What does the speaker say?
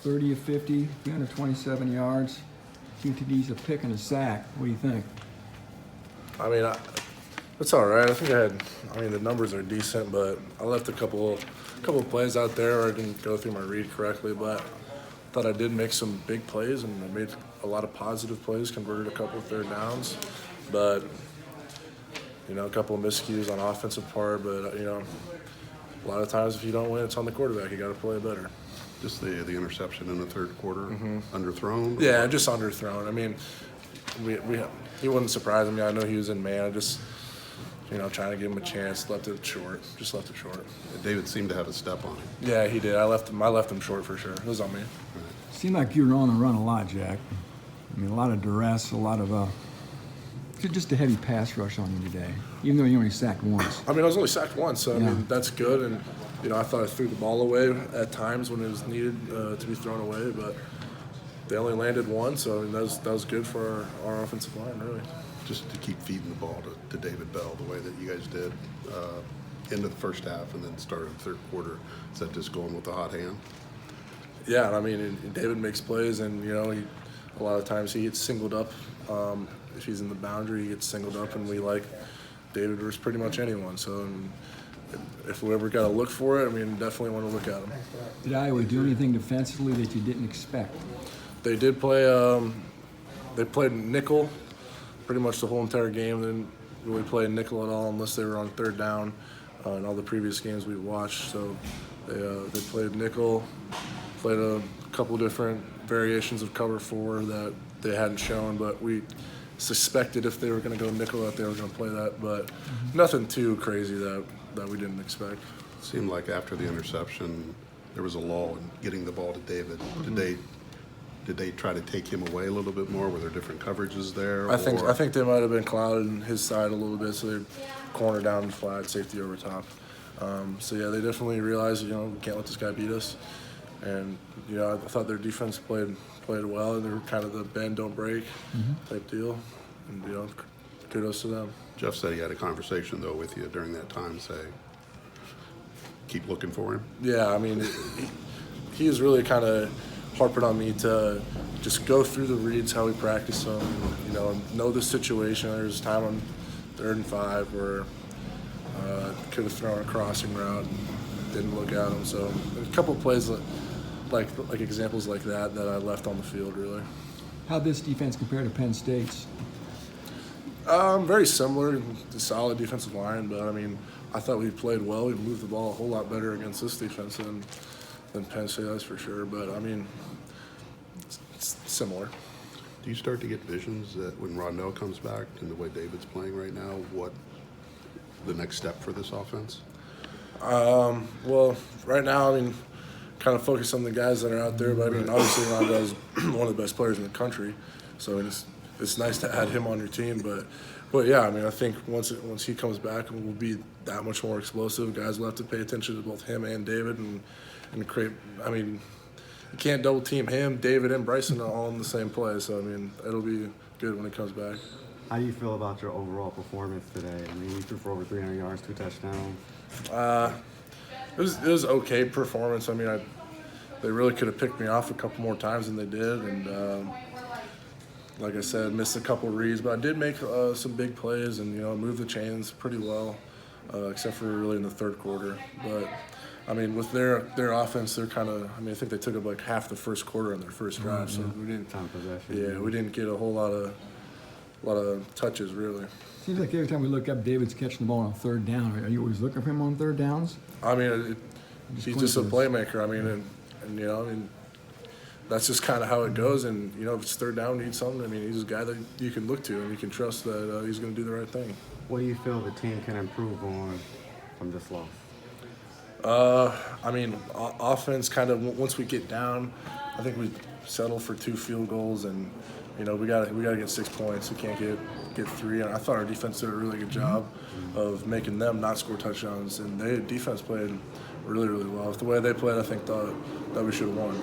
30 of 50, 327 yards, 2 TDs, a pick, and a sack. What do you think? I mean, it's all right. I think the numbers are decent, but I left a couple of plays out there where I didn't go through my read correctly, but I thought I did make some big plays, and I made a lot of positive plays, converted a couple of third downs, but, a couple of miscues on offensive part, but, a lot of times if you don't win, it's on the quarterback. You got to play better. Just the interception in the third quarter, underthrown? Yeah, just underthrown. I mean, he wouldn't surprise me. I know he was in man. I just, trying to give him a chance, left it short. Just left it short. David seemed to have a step on him. Yeah, he did. I left him short for sure. It was on me. Seemed like you were on the run a lot, Jack. I mean, a lot of duress, a lot of just a heavy pass rush on you today, even though you only sacked once. I mean, I was only sacked once, so I mean, that's good. And, I thought I threw the ball away at times when it was needed to be thrown away, but they only landed one, so I mean, that was good for our offensive line, really. Just to keep feeding the ball to David Bell the way that you guys did into the first half and then started the third quarter. Is that just going with the hot hand? Yeah, I mean, David makes plays, and, a lot of times he gets singled up. If he's in the boundary, he gets singled up, and we like David versus pretty much anyone. So if we ever got to look for it, I mean, definitely want to look at him. Did Iowa do anything defensively that you didn't expect? They did play. They played nickel pretty much the whole entire game. They didn't really play nickel at all unless they were on third down in all the previous games we watched. So they played nickel, played a couple different variations of cover 4 that they hadn't shown, but we suspected if they were going to go nickel that they were going to play that, but nothing too crazy that we didn't expect. It seemed like after the interception, there was a lull in getting the ball to David. Did they try to take him away a little bit more? Were there different coverages there? I think they might have been clouded in his side a little bit, so they corner down flat, safety over top. So yeah, they definitely realized, we can't let this guy beat us. And I thought their defense played well. They were kind of the bend don't break type deal, and kudos to them. Jeff said he had a conversation though with you during that time, say, keep looking for him. Yeah, I mean, he was really kind of harping on me to just go through the reads how we practice them, know the situation. There's time on 3rd and 5 where could have thrown a crossing route and didn't look at him. So a couple of plays like examples like that I left on the field, really. How'd this defense compare to Penn State's? Very similar, the solid defensive line, but I mean, I thought we played well. We moved the ball a whole lot better against this defense than Penn State, that's for sure. But I mean, it's similar. Do you start to get visions that when Rodnell comes back and the way David's playing right now, what the next step for this offense? Well, right now, I mean, kind of focus on the guys that are out there. But I mean, obviously, Rondell's one of the best players in the country, so it's nice to add him on your team. But yeah, I mean, I think once he comes back, we'll be that much more explosive. Guys will have to pay attention to both him and David and create. I mean, you can't double team him, David, and Bryson all in the same play. So I mean, it'll be good when he comes back. How do you feel about your overall performance today? I mean, you threw for over 300 yards, 2 touchdowns. It was okay performance. I mean, they really could have picked me off a couple more times than they did, and like I said, missed a couple reads, but I did make some big plays and moved the chains pretty well, except for really in the third quarter. But I mean, with their offense, they're kind of. I mean, I think they took up like half the first quarter on their first drive, so we didn't. Time possession. Yeah, we didn't get a whole lot of touches really. Seems like every time we look up, David's catching the ball on 3rd down. Are you always looking for him on 3rd downs? I mean, he's just a playmaker. I mean, and I mean, that's just kind of how it goes. And if it's 3rd down, need something. I mean, he's a guy that you can look to and you can trust that he's going to do the right thing. What do you feel the team can improve on from this loss? I mean, offense kind of once we get down, I think we settle for 2 field goals and. We got to get 6 points. We can't get 3. And I thought our defense did a really good job of making them not score touchdowns. And defense played really, really well. With the way they played, I think that we should have won.